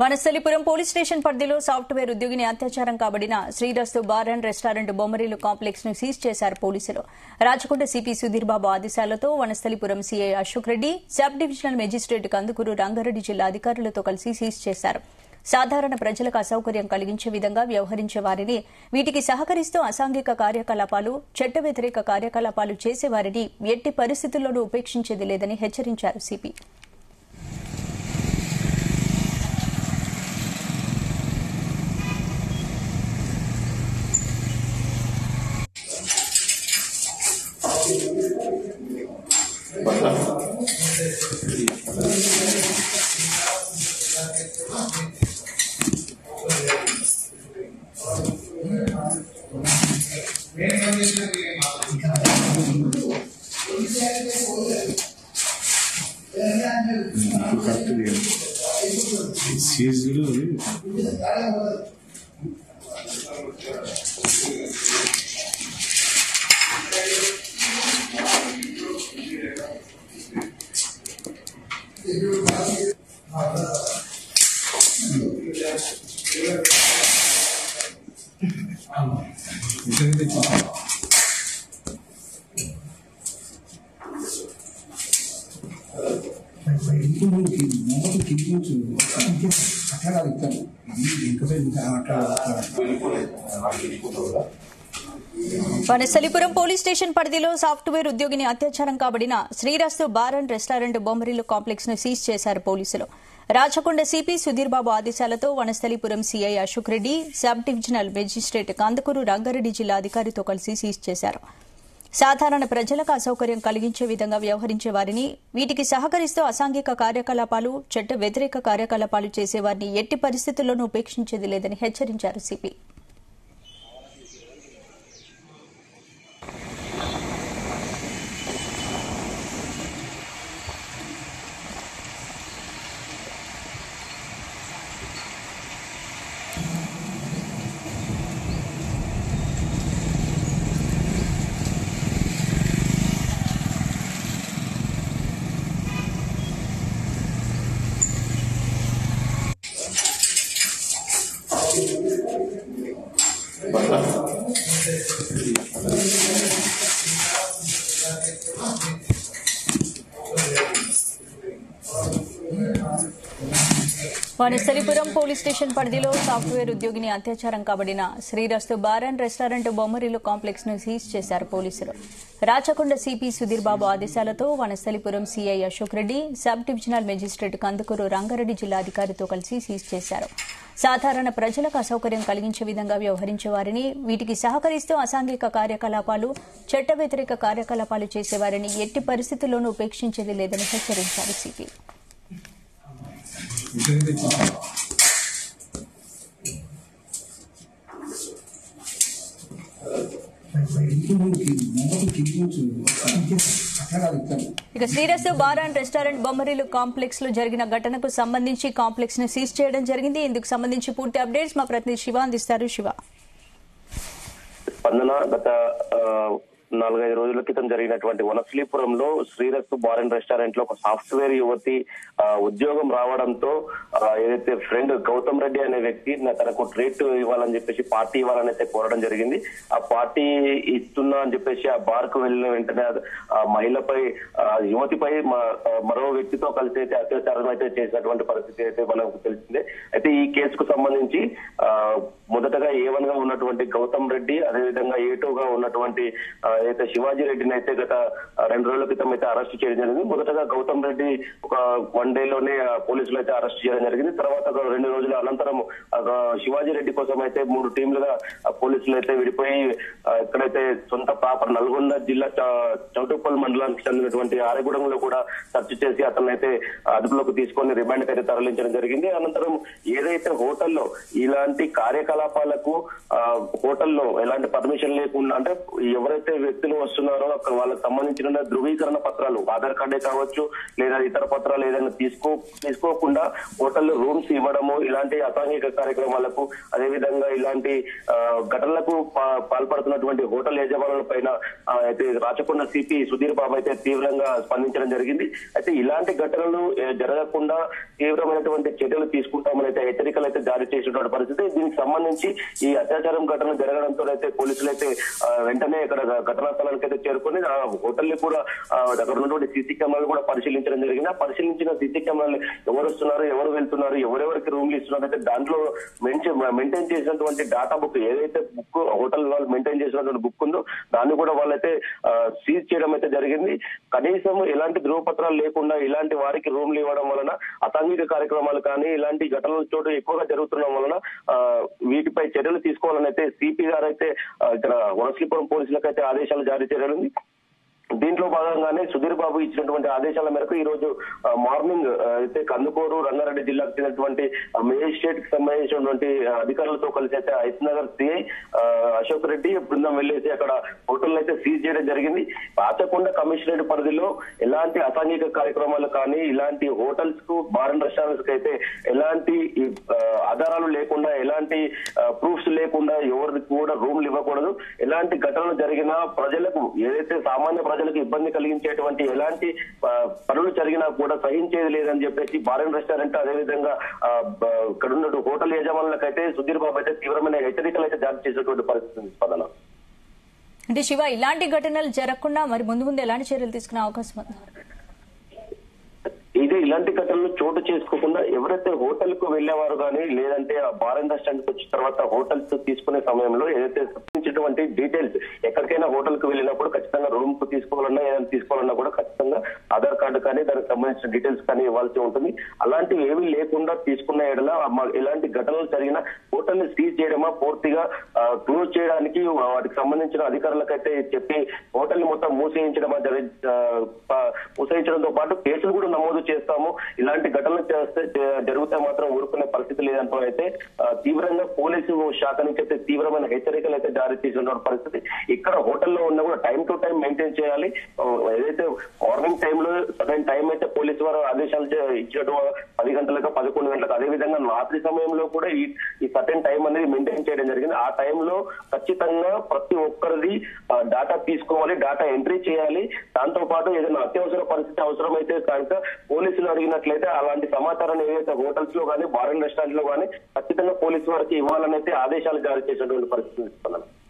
Vanasthalipuram police station పరిధిలో software ఉద్యోగిని అత్యాచారం కాబడిన శ్రీరస్తు బార్ అండ్ రెస్టారెంట్ బొమ్మరీలు కాంప్లెక్స్ ను సీజ్ చేశారు పోలీసులు. రాచకొండ సిపి సుధీర్ బాబు ఆదేశాలతో Vanasthalipuram CI Ashok Reddy, sub divisional magistrate Kandukur Rangareddy జిల్లా అధికారులతో కలిసి సీజ్ చేశారు. సాధారణ ప్రజలకు అసౌకర్యం కలిగించే విధంగా వ్యవహరించే వారిని, వీటికి సహకరిస్తూ అసాంఘిక కార్యకలాపాలు, చట్ట వ్యతిరేక కార్యకలాపాలు చేసేవారిని ఎట్టి పరిస్థితుల్లోనూ ఉపేక్షించేది లేదని హెచ్చరించారు సిపి. వనస్థలిపురం పోలీస్ స్టేషన్ పరిధిలో సాఫ్ట్వేర్ ఉద్యోగిని అత్యాచారం కాబడిన శ్రీరస్తు బార్ అండ్ రెస్టారెంట్ బొమ్మరీలు కాంప్లెక్స్ ను సీజ్ చేశారు పోలీసులు. రాచకొండ సిపి సుధీర్ బాబు ఆదేశాలతో Vanasthalipuram CI Ashok Reddy, sub divisional magistrate Kandukur Rangareddy జిల్లా అధికారితో కలిసి సీజ్ చేశారు. సాధారణ ప్రజలకు అసౌకర్యం కలిగించే విధంగా వ్యవహరించే వారిని, వీటికి సహకరిస్తూ అసాంఘిక కార్యకలాపాలు, చట్ట వ్యతిరేక కార్యకలాపాలు చేసేవారిని ఎట్టి పరిస్థితుల్లోనూ ఉపేక్షించేది లేదని హెచ్చరించారు సిపి. వనస్థలిపురం పోలీస్ స్టేషన్ పరిధిలో సాఫ్ట్వేర్ ఉద్యోగిని అత్యాచారం కాబడిన శ్రీరస్తు బార్ అండ్ రెస్టారెంట్ బొమ్మరీలు కాంప్లెక్స్ ను సీజ్ చేశారు పోలీసులు. రాచకొండ సిపి సుధీర్ బాబు ఆదేశాలతో Vanasthalipuram CI Ashok Reddy, sub divisional magistrate Kandukur Rangareddy జిల్లా అధికారితో కలిసి సీజ్ చేశారు. సాధారణ ప్రజలకు అసౌకర్యం కలిగించే విధంగా వ్యవహరించే వారిని, వీటికి సహకరిస్తూ అసాంఘిక కార్యకలాపాలు, చట్ట వ్యతిరేక కార్యకలాపాలు చేసేవారిని ఎట్టి పరిస్థితుల్లోనూ ఉపేక్షించేది లేదని హెచ్చరించారు సిపి. ఇక శ్రీరస్తు బార్ అండ్ రెస్టారెంట్ బొమ్మరీలు కాంప్లెక్స్ లో జరిగిన ఘటనకు సంబంధించి కాంప్లెక్స్ ను సీజ్ చేయడం జరిగింది. ఇందుకు సంబంధించి పూర్తి అప్డేట్స్ మా ప్రతినిధి శివ అందిస్తారు. శివ, గత 4-5 రోజుల క్రితం జరిగినటువంటి వనస్థలిపురంలో శ్రీరస్తు బార్ అండ్ రెస్టారెంట్ లో ఒక సాఫ్ట్వేర్ యువతి ఉద్యోగం రావడంతో ఏదైతే ఫ్రెండ్ గౌతమ్ రెడ్డి అనే వ్యక్తి తనకు ట్రీట్ ఇవ్వాలని చెప్పేసి, పార్టీ ఇవ్వాలని అయితే కోరడం జరిగింది. ఆ పార్టీ ఇస్తున్నా అని చెప్పేసి ఆ బార్ కు వెళ్ళిన వెంటనే మహిళపై, యువతిపై మరో వ్యక్తితో కలిసి అయితే అత్యాచారం అయితే చేసినటువంటి పరిస్థితి అయితే మనకు తెలిసిందే. అయితే ఈ కేసుకు సంబంధించి మొదటగా A1 గా ఉన్నటువంటి గౌతమ్ రెడ్డి, అదేవిధంగా A2 గా ఉన్నటువంటి అయితే శివాజీ రెడ్డిని అయితే గత 2 రోజుల క్రితం అయితే అరెస్ట్ చేయడం జరిగింది. మొదటగా గౌతమ్ రెడ్డి ఒక 1 డేలోనే పోలీసులు అయితే అరెస్ట్ చేయడం జరిగింది. తర్వాత 2 రోజుల అనంతరం శివాజీ రెడ్డి కోసం అయితే 3 టీంలుగా పోలీసులు అయితే విడిపోయి ఎక్కడైతే సొంత ప్రాపర్ నల్గొండ జిల్లా చౌటుప్పల్ మండలానికి చెందినటువంటి ఆరెగూడెంలో కూడా సెర్చ్ చేసి అతన్ని అయితే అదుపులోకి తీసుకొని రిమాండ్ అయితే తరలించడం జరిగింది. అనంతరం ఏదైతే హోటల్లో ఇలాంటి కార్యకలాపాలకు హోటల్లో ఎలాంటి పర్మిషన్ లేకుండా, అంటే ఎవరైతే వ్యక్తులు వస్తున్నారో అక్కడ వాళ్ళకి సంబంధించిన ధృవీకరణ పత్రాలు, ఆధార్ కార్డే కావచ్చు లేదా ఇతర పత్రాలు ఏదైనా తీసుకోకుండా హోటల్లో రూమ్స్ ఇవ్వడము, ఇలాంటి అసాంఘిక కార్యక్రమాలకు అదేవిధంగా ఇలాంటి ఘటనలకు పాల్పడుతున్నటువంటి హోటల్ యజమానుల పైన అయితే రాచకొండ సిపి సుధీర్ బాబు అయితే తీవ్రంగా స్పందించడం జరిగింది. అయితే ఇలాంటి ఘటనలు జరగకుండా తీవ్రమైనటువంటి చర్యలు తీసుకుంటామని అయితే హెచ్చరికలు అయితే జారీ చేసినటువంటి పరిస్థితి. దీనికి సంబంధించి ఈ అత్యాచారం ఘటన జరగడంతో అయితే పోలీసులు అయితే వెంటనే ఇక్కడ ఘటనా స్థలానికి అయితే చేరుకుని ఆ హోటల్ ని కూడా అక్కడ ఉన్నటువంటి సీసీ కెమెరాలు కూడా పరిశీలించడం జరిగింది. ఆ పరిశీలించిన సీసీ కెమెరాలు ఎవరు వస్తున్నారు, ఎవరు వెళ్తున్నారు, ఎవరెవరికి రూమ్లు ఇస్తున్నారు అయితే దాంట్లో మెయింటైన్ చేసినటువంటి డాటా బుక్, ఏదైతే బుక్ హోటల్ వాళ్ళు మెయింటైన్ చేసినటువంటి బుక్ ఉందో దాన్ని కూడా వాళ్ళైతే సీజ్ చేయడం అయితే జరిగింది. కనీసం ఎలాంటి ధృవపత్రాలు లేకుండా ఇలాంటి వారికి రూమ్లు ఇవ్వడం వలన అసాంఘిక కార్యక్రమాలు కానీ ఇలాంటి ఘటనల చోటు ఎక్కువగా జరుగుతుండడం వలన వీటిపై చర్యలు తీసుకోవాలని అయితే సిపి గారు అయితే ఇక్కడ వనశ్రీపురం పోలీసులకు అయితే ఆదేశాలు జారీ చేయనుంది. దీంట్లో భాగంగానే సుధీర్ బాబు ఇచ్చినటువంటి ఆదేశాల మేరకు ఈ రోజు మార్నింగ్ అయితే కందుకూరు రంగారెడ్డి జిల్లాకు చెందినటువంటి మేజిస్ట్రేట్ కి సంబంధించినటువంటి అధికారులతో కలిసి అయితే ఐస్నగర్ సిఐ అశోక్ రెడ్డి బృందం వెళ్లేసి అక్కడ హోటల్ అయితే సీజ్ చేయడం జరిగింది. రాచకొండ కమిషనరేట్ పరిధిలో ఎలాంటి అసాంఘిక కార్యక్రమాలు కానీ ఇలాంటి హోటల్స్ కు బార్ అండ్ రెస్టారెంట్స్ కి అయితే ఎలాంటి ఆధారాలు లేకుండా ఎలాంటి ప్రూఫ్స్ లేకుండా ఎవరికి కూడా రూమ్లు ఇవ్వకూడదు. ఎలాంటి ఘటనలు జరిగినా ప్రజలకు ఏదైతే సామాన్య ప్రజలకు ఇబ్బంది కలిగించేటువంటి ఎలాంటి పనులు జరిగినా కూడా సహించేది లేదని చెప్పేసి బార్ అండ్ రెస్టారెంట్ అదేవిధంగా ఇక్కడ ఉన్న హోటల్ యజమానులకైతే సుధీర్ బాబు అయితే తీవ్రమైన హెచ్చరికలు అయితే జారీ చేసేటువంటి పరిస్థితి స్పందన. అంటే శివ, ఇలాంటి ఘటనలు జరగకుండా మరి ముందు ఎలాంటి చర్యలు తీసుకునే అవకాశం ఉంది? ఇలాంటి ఘటనలు చోటు చేసుకోకుండా ఎవరైతే హోటల్ కు వెళ్లేవారు కానీ లేదంటే ఆ బార్ అండ్ రెస్టారెంట్ వచ్చిన తర్వాత హోటల్స్ తీసుకునే సమయంలో ఏదైతే సంబంధించినటువంటి డీటెయిల్స్, ఎక్కడికైనా హోటల్ కు వెళ్ళినప్పుడు ఖచ్చితంగా రూమ్ కు తీసుకోవాలన్నా ఏదైనా తీసుకోవాలన్నా కూడా ఖచ్చితంగా ఆధార్ కార్డు కానీ దానికి సంబంధించిన డీటెయిల్స్ కానీ ఇవ్వాల్సి ఉంటుంది. అలాంటివి ఏమీ లేకుండా తీసుకున్న ఎడల ఎలాంటి ఘటనలు జరిగినా హోటల్ ని సీజ్ చేయడమా పూర్తిగా క్లోజ్ చేయడానికి వాటికి సంబంధించిన అధికారులకైతే చెప్పి హోటల్ ని మొత్తం మూసేయించడంతో పాటు కేసులు కూడా నమోదు చేస్తాము. ఇలాంటి ఘటనలు జరిగితే మాత్రం ఊరుకునే పరిస్థితి లేదంటూ అయితే తీవ్రంగా పోలీసు శాఖ నుంచి అయితే తీవ్రమైన హెచ్చరికలు అయితే జారీ చేసిన పరిస్థితి. ఇక్కడ హోటల్లో ఉన్న కూడా టైం టు టైం మెయింటైన్ చేయాలి. ఏదైతే మార్నింగ్ టైంలో సరైన టైం అయితే పోలీసు వారు ఆదేశాలు ఇచ్చినట్టు 10 గంటలకు 11 గంటలకు అదేవిధంగా రాత్రి సమయంలో కూడా ఈ సరైన టైం అనేది మెయింటైన్ చేయడం జరిగింది. ఆ టైంలో ఖచ్చితంగా ప్రతి ఒక్కరిది డాటా తీసుకోవాలి, డాటా ఎంట్రీ చేయాలి. దాంతో పాటు ఏదైనా అత్యవసర పరిస్థితి అవసరమైతే కనుక పోలీసులు అడిగినట్లయితే అలాంటి సమాచారాన్ని ఏదైతే హోటల్స్ లో కానీ బార్ అండ్ రెస్టారెంట్ లో కానీ ఖచ్చితంగా పోలీసు వారికి ఇవ్వాలని అయితే ఆదేశాలు జారీ చేసినటువంటి పరిస్థితి.